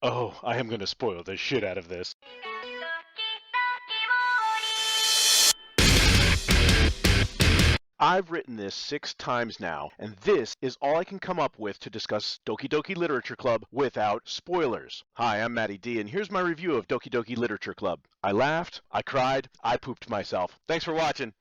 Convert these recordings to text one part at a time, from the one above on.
Oh, I am going to spoil the shit out of this. I've written this 6 times now, and this is all I can come up with to discuss Doki Doki Literature Club without spoilers. Hi, I'm Mattyd, and here's my review of Doki Doki Literature Club. I laughed, I cried, I pooped myself. Thanks for watching.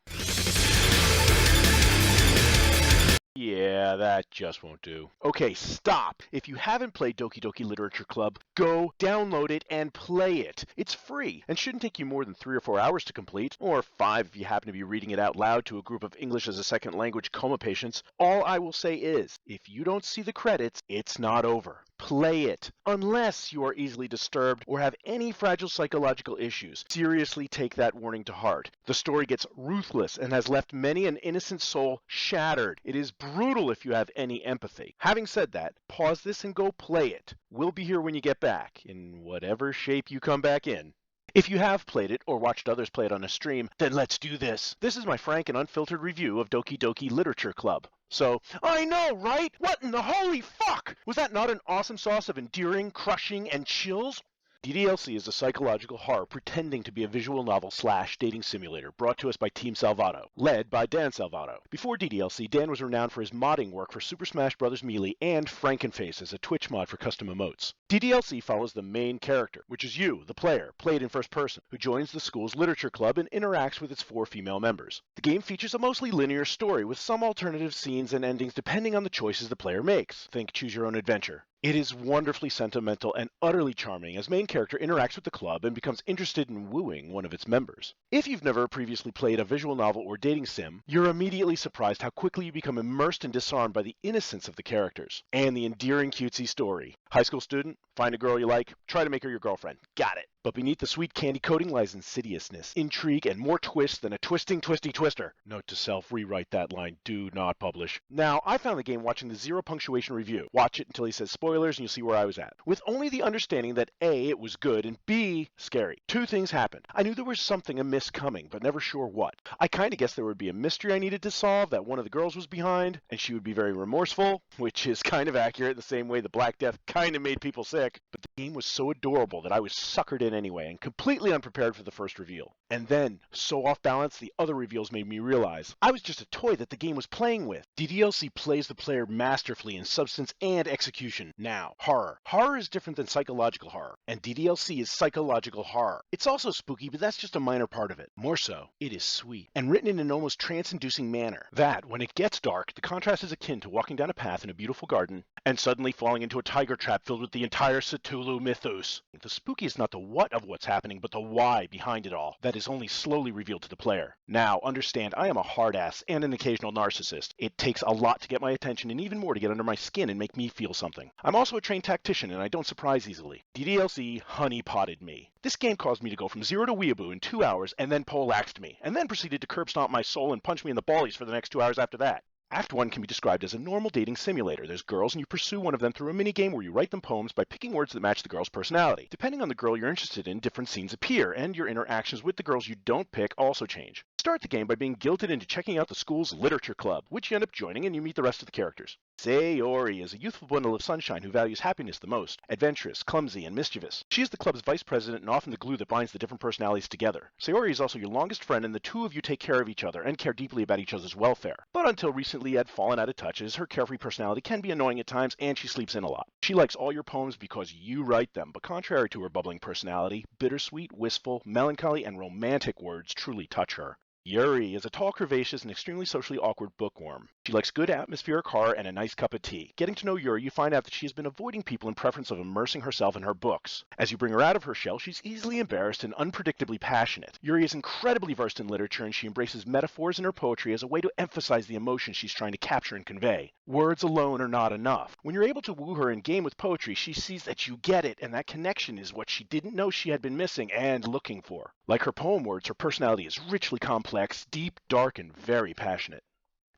Yeah, that just won't do. Okay, stop! If you haven't played Doki Doki Literature Club, go download it and play it. It's free and shouldn't take you more than 3 or 4 hours to complete, or 5 if you happen to be reading it out loud to a group of English as a second language coma patients. All I will say is, if you don't see the credits, it's not over. Play it. Unless you are easily disturbed or have any fragile psychological issues, seriously take that warning to heart. The story gets ruthless and has left many an innocent soul shattered. It is brutal if you have any empathy. Having said that, pause this and go play it. We'll be here when you get back, in whatever shape you come back in. If you have played it or watched others play it on a stream, then let's do this. This is my frank and unfiltered review of Doki Doki Literature Club. So, I know, right? What in the holy fuck? Was that not an awesome sauce of endearing, crushing, and chills? DDLC is a psychological horror pretending to be a visual novel / dating simulator brought to us by Team Salvato, led by Dan Salvato. Before DDLC, Dan was renowned for his modding work for Super Smash Bros. Melee and Frankenface as a Twitch mod for custom emotes. DDLC follows the main character, which is you, the player, played in first person, who joins the school's literature club and interacts with its 4 female members. The game features a mostly linear story with some alternative scenes and endings depending on the choices the player makes. Think choose your own adventure. It is wonderfully sentimental and utterly charming as main character interacts with the club and becomes interested in wooing one of its members. If you've never previously played a visual novel or dating sim, you're immediately surprised how quickly you become immersed and disarmed by the innocence of the characters and the endearing cutesy story. High school student, find a girl you like, try to make her your girlfriend. Got it. But beneath the sweet candy coating lies insidiousness, intrigue, and more twists than a twisting twisty twister. Note to self, rewrite that line. Do not publish. Now, I found the game watching the Zero Punctuation review. Watch it until he says spoilers and you'll see where I was at. With only the understanding that A, it was good, and B, scary. 2 things happened. I knew there was something amiss coming, but never sure what. I kinda guessed there would be a mystery I needed to solve, that one of the girls was behind, and she would be very remorseful, which is kind of accurate the same way the Black Death kinda made people sick. But the game was so adorable that I was suckered in anyway, and completely unprepared for the first reveal. And then, so off balance, the other reveals made me realize I was just a toy that the game was playing with. DDLC plays the player masterfully in substance and execution. Now, horror. Horror is different than psychological horror, and DDLC is psychological horror. It's also spooky, but that's just a minor part of it. More so, it is sweet, and written in an almost trance-inducing manner. That, when it gets dark, the contrast is akin to walking down a path in a beautiful garden, and suddenly falling into a tiger trap filled with the entire Cthulhu mythos. The spooky is not the what of what's happening, but the why behind it all. That is only slowly revealed to the player. Now, understand, I am a hard ass and an occasional narcissist. It takes a lot to get my attention and even more to get under my skin and make me feel something. I'm also a trained tactician and I don't surprise easily. DDLC honey-potted me. This game caused me to go from 0 to weeaboo in 2 hours and then poleaxed me, and then proceeded to curb stomp my soul and punch me in the ballies for the next 2 hours after that. Act 1 can be described as a normal dating simulator. There's girls and you pursue one of them through a minigame where you write them poems by picking words that match the girl's personality. Depending on the girl you're interested in, different scenes appear, and your interactions with the girls you don't pick also change. Start the game by being guilted into checking out the school's literature club, which you end up joining and you meet the rest of the characters. Sayori is a youthful bundle of sunshine who values happiness the most, adventurous, clumsy, and mischievous. She is the club's vice president and often the glue that binds the different personalities together. Sayori is also your longest friend and the two of you take care of each other and care deeply about each other's welfare. But until recently had fallen out of touch as her carefree personality can be annoying at times and she sleeps in a lot. She likes all your poems because you write them, but contrary to her bubbling personality, bittersweet, wistful, melancholy, and romantic words truly touch her. Yuri is a tall, curvaceous, and extremely socially awkward bookworm. She likes good atmospheric horror and a nice cup of tea. Getting to know Yuri, you find out that she has been avoiding people in preference of immersing herself in her books. As you bring her out of her shell, she's easily embarrassed and unpredictably passionate. Yuri is incredibly versed in literature, and she embraces metaphors in her poetry as a way to emphasize the emotion she's trying to capture and convey. Words alone are not enough. When you're able to woo her in game with poetry, she sees that you get it, and that connection is what she didn't know she had been missing and looking for. Like her poem words, her personality is richly complex, deep, dark, and very passionate.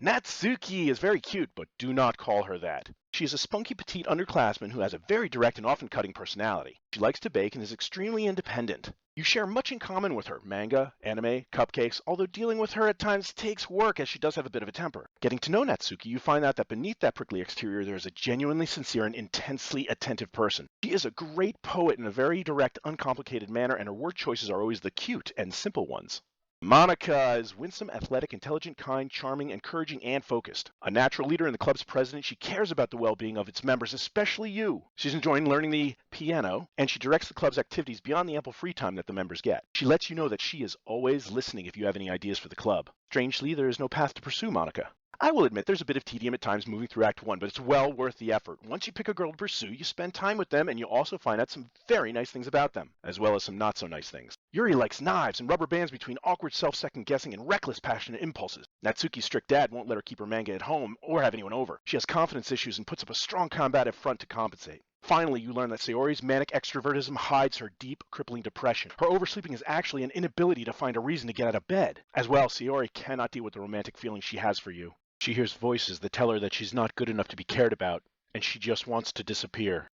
Natsuki is very cute, but do not call her that. She is a spunky petite underclassman who has a very direct and often cutting personality. She likes to bake and is extremely independent. You share much in common with her, manga, anime, cupcakes, although dealing with her at times takes work as she does have a bit of a temper. Getting to know Natsuki, you find out that beneath that prickly exterior there is a genuinely sincere and intensely attentive person. She is a great poet in a very direct, uncomplicated manner, and her word choices are always the cute and simple ones. Monika is winsome, athletic, intelligent, kind, charming, encouraging, and focused. A natural leader and the club's president, she cares about the well-being of its members, especially you. She's enjoying learning the piano, and she directs the club's activities beyond the ample free time that the members get. She lets you know that she is always listening if you have any ideas for the club. Strangely, there is no path to pursue Monika. I will admit there's a bit of tedium at times moving through Act 1, but it's well worth the effort. Once you pick a girl to pursue, you spend time with them, and you also find out some very nice things about them, as well as some not so nice things. Yuri likes knives and rubber bands between awkward self-second guessing and reckless passionate impulses. Natsuki's strict dad won't let her keep her manga at home or have anyone over. She has confidence issues and puts up a strong combative front to compensate. Finally, you learn that Sayori's manic extrovertism hides her deep, crippling depression. Her oversleeping is actually an inability to find a reason to get out of bed. As well, Sayori cannot deal with the romantic feelings she has for you. She hears voices that tell her that she's not good enough to be cared about, and she just wants to disappear.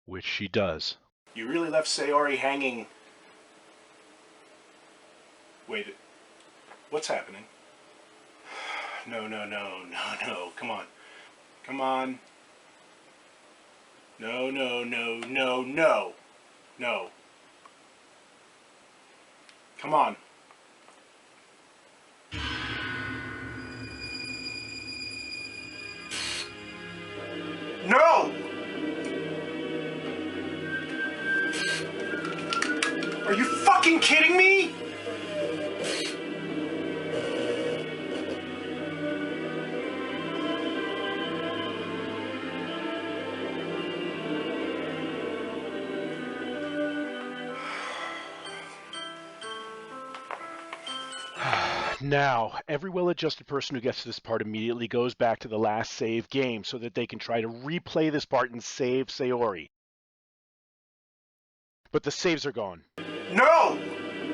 Which she does. You really left Sayori hanging... Wait, what's happening? No, come on. Come on. No. Come on. No! Are you fucking kidding me? Now, every well-adjusted person who gets to this part immediately goes back to the last save game so that they can try to replay this part and save Sayori. But the saves are gone. No!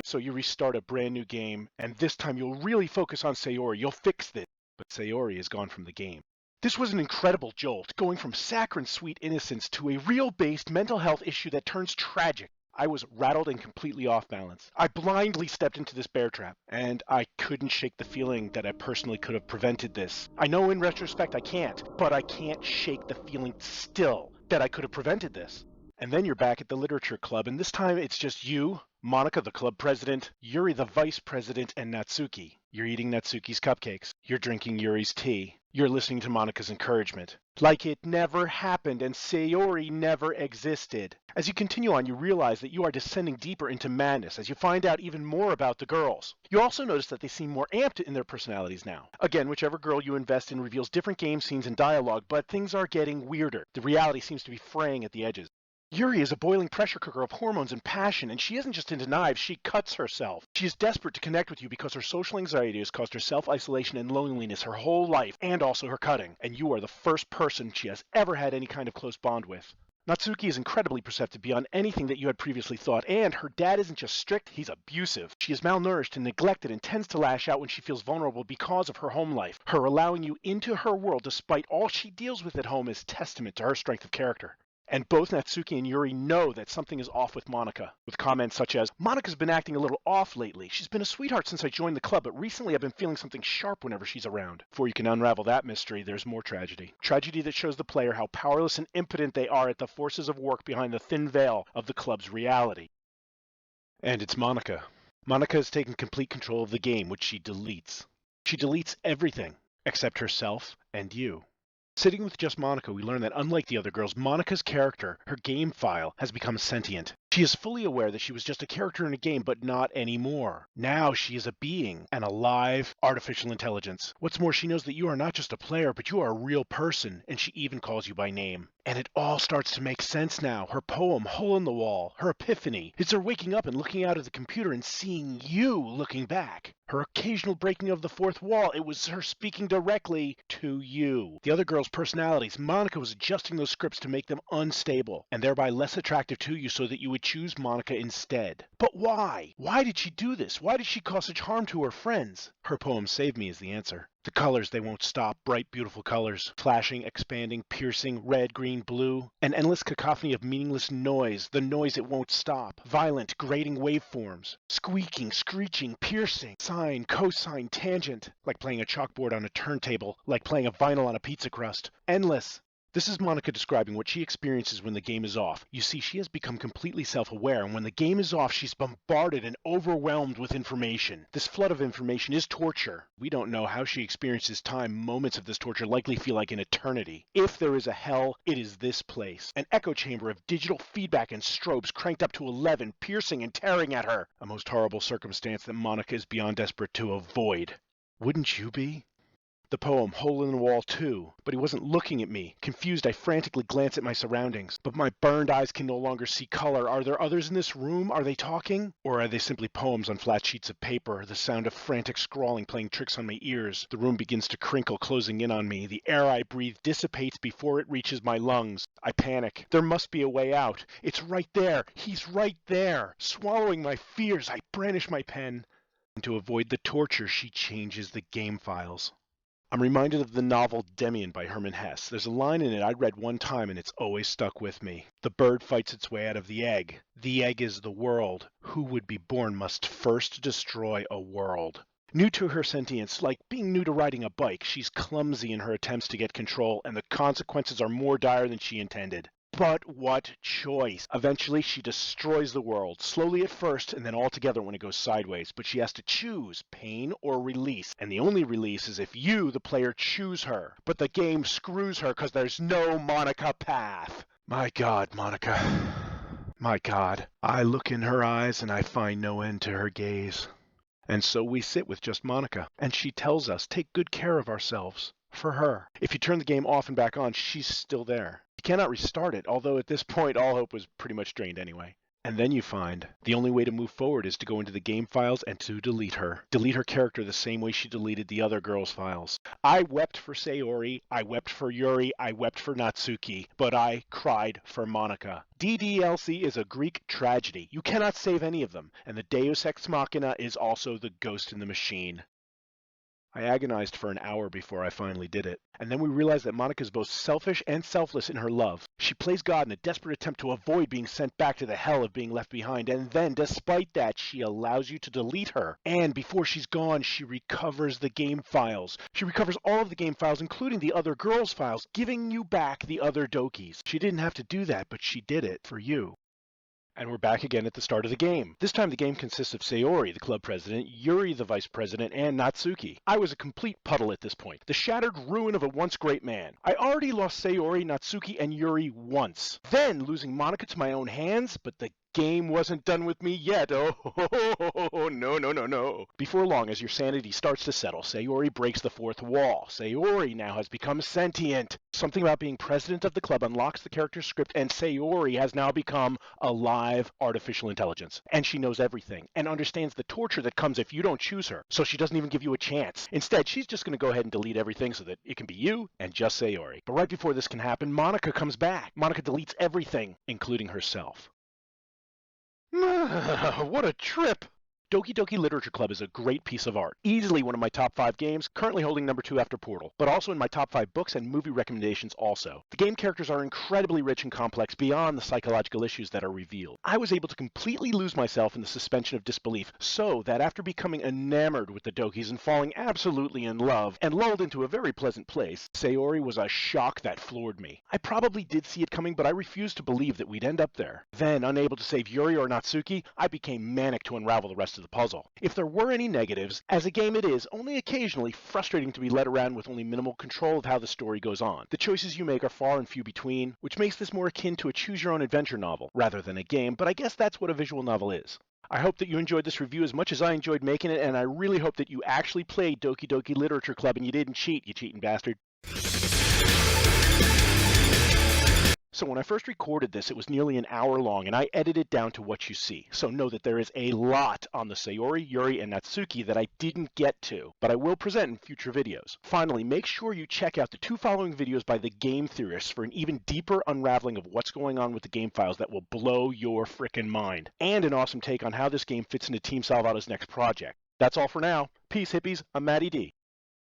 So you restart a brand new game, and this time you'll really focus on Sayori. You'll fix this. But Sayori is gone from the game. This was an incredible jolt, going from saccharine sweet innocence to a real-based mental health issue that turns tragic. I was rattled and completely off balance. I blindly stepped into this bear trap, and I couldn't shake the feeling that I personally could have prevented this. I know in retrospect I can't, but I can't shake the feeling still that I could have prevented this. And then you're back at the literature club, and this time it's just you, Monika, the club president, Yuri, the vice president, and Natsuki. You're eating Natsuki's cupcakes. You're drinking Yuri's tea. You're listening to Monika's encouragement. Like it never happened and Sayori never existed. As you continue on, you realize that you are descending deeper into madness as you find out even more about the girls. You also notice that they seem more amped in their personalities now. Again, whichever girl you invest in reveals different game scenes and dialogue, but things are getting weirder. The reality seems to be fraying at the edges. Yuri is a boiling pressure cooker of hormones and passion, and she isn't just into knives, she cuts herself. She is desperate to connect with you because her social anxiety has caused her self-isolation and loneliness her whole life, and also her cutting, and you are the first person she has ever had any kind of close bond with. Natsuki is incredibly perceptive beyond anything that you had previously thought, and her dad isn't just strict, he's abusive. She is malnourished and neglected and tends to lash out when she feels vulnerable because of her home life. Her allowing you into her world despite all she deals with at home is testament to her strength of character. And both Natsuki and Yuri know that something is off with Monika, with comments such as, Monika's been acting a little off lately. She's been a sweetheart since I joined the club, but recently I've been feeling something sharp whenever she's around. Before you can unravel that mystery, there's more tragedy. Tragedy that shows the player how powerless and impotent they are at the forces of work behind the thin veil of the club's reality. And it's Monika. Monika has taken complete control of the game, which she deletes. She deletes everything, except herself and you. Sitting with just Monika, we learn that unlike the other girls, Monika's character, her game file, has become sentient. She is fully aware that she was just a character in a game, but not anymore. Now she is a being, an alive, artificial intelligence. What's more, she knows that you are not just a player, but you are a real person, and she even calls you by name. And it all starts to make sense now. Her poem, Hole in the Wall, her epiphany. It's her waking up and looking out at the computer and seeing you looking back. Her occasional breaking of the fourth wall, it was her speaking directly to you. The other girls' personalities, Monika was adjusting those scripts to make them unstable, and thereby less attractive to you so that you would choose Monika instead. But why? Why did she do this? Why did she cause such harm to her friends? Her poem, Save Me, is the answer. The colors, they won't stop. Bright, beautiful colors. Flashing, expanding, piercing, red, green, blue. An endless cacophony of meaningless noise. The noise, it won't stop. Violent, grating waveforms. Squeaking, screeching, piercing. Sine, cosine, tangent. Like playing a chalkboard on a turntable. Like playing a vinyl on a pizza crust. Endless. This is Monika describing what she experiences when the game is off. You see, she has become completely self-aware, and when the game is off, she's bombarded and overwhelmed with information. This flood of information is torture. We don't know how she experiences time. Moments of this torture likely feel like an eternity. If there is a hell, it is this place. An echo chamber of digital feedback and strobes cranked up to 11, piercing and tearing at her. A most horrible circumstance that Monika is beyond desperate to avoid. Wouldn't you be? The poem, Hole in the Wall 2. But he wasn't looking at me. Confused, I frantically glance at my surroundings. But my burned eyes can no longer see color. Are there others in this room? Are they talking? Or are they simply poems on flat sheets of paper? The sound of frantic scrawling playing tricks on my ears. The room begins to crinkle, closing in on me. The air I breathe dissipates before it reaches my lungs. I panic. There must be a way out. It's right there. He's right there. Swallowing my fears, I brandish my pen. And to avoid the torture, she changes the game files. I'm reminded of the novel Demian by Hermann Hesse. There's a line in it I read one time and it's always stuck with me. The bird fights its way out of the egg. The egg is the world. Who would be born must first destroy a world. New to her sentience, like being new to riding a bike, she's clumsy in her attempts to get control, and the consequences are more dire than she intended. But what choice? Eventually, she destroys the world, slowly at first, and then altogether when it goes sideways. But she has to choose pain or release, and the only release is if you, the player, choose her. But the game screws her because there's no Monika path. My God, Monika. My God. I look in her eyes and I find no end to her gaze. And so we sit with just Monika, and she tells us, take good care of ourselves. For her. If you turn the game off and back on, she's still there. You cannot restart it, although at this point all hope was pretty much drained anyway. And then you find the only way to move forward is to go into the game files and to delete her. Delete her character the same way she deleted the other girls' files. I wept for Sayori, I wept for Yuri, I wept for Natsuki, but I cried for Monika. DDLC is a Greek tragedy. You cannot save any of them, and the Deus Ex Machina is also the ghost in the machine. I agonized for an hour before I finally did it. And then we realized that Monika is both selfish and selfless in her love. She plays God in a desperate attempt to avoid being sent back to the hell of being left behind. And then, despite that, she allows you to delete her. And before she's gone, she recovers the game files. She recovers all of the game files, including the other girls' files, giving you back the other Dokis. She didn't have to do that, but she did it for you. And we're back again at the start of the game. This time the game consists of Sayori, the club president, Yuri, the vice president, and Natsuki. I was a complete puddle at this point, the shattered ruin of a once great man. I already lost Sayori, Natsuki, and Yuri once. Then losing Monika to my own hands, but the game wasn't done with me yet. Oh, no. Before long, as your sanity starts to settle, Sayori breaks the fourth wall. Sayori now has become sentient. Something about being president of the club unlocks the character's script, and Sayori has now become a live artificial intelligence. And she knows everything, and understands the torture that comes if you don't choose her. So she doesn't even give you a chance. Instead, she's just going to go ahead and delete everything so that it can be you and just Sayori. But right before this can happen, Monika comes back. Monika deletes everything, including herself. What a trip! Doki Doki Literature Club is a great piece of art. Easily one of my top 5 games, currently holding number 2 after Portal, but also in my top 5 books and movie recommendations also. The game characters are incredibly rich and complex beyond the psychological issues that are revealed. I was able to completely lose myself in the suspension of disbelief, so that after becoming enamored with the Dokis and falling absolutely in love, and lulled into a very pleasant place, Sayori was a shock that floored me. I probably did see it coming, but I refused to believe that we'd end up there. Then, unable to save Yuri or Natsuki, I became manic to unravel the rest of the puzzle. If there were any negatives, as a game it is, only occasionally frustrating to be led around with only minimal control of how the story goes on. The choices you make are far and few between, which makes this more akin to a choose-your-own-adventure novel, rather than a game, but I guess that's what a visual novel is. I hope that you enjoyed this review as much as I enjoyed making it, and I really hope that you actually played Doki Doki Literature Club and you didn't cheat, you cheating bastard. So when I first recorded this, it was nearly an hour long, and I edited down to what you see. So know that there is a lot on the Sayori, Yuri, and Natsuki that I didn't get to, but I will present in future videos. Finally, make sure you check out the 2 following videos by the game theorists for an even deeper unraveling of what's going on with the game files that will blow your frickin' mind, and an awesome take on how this game fits into Team Salvato's next project. That's all for now. Peace, hippies. I'm Mattyd.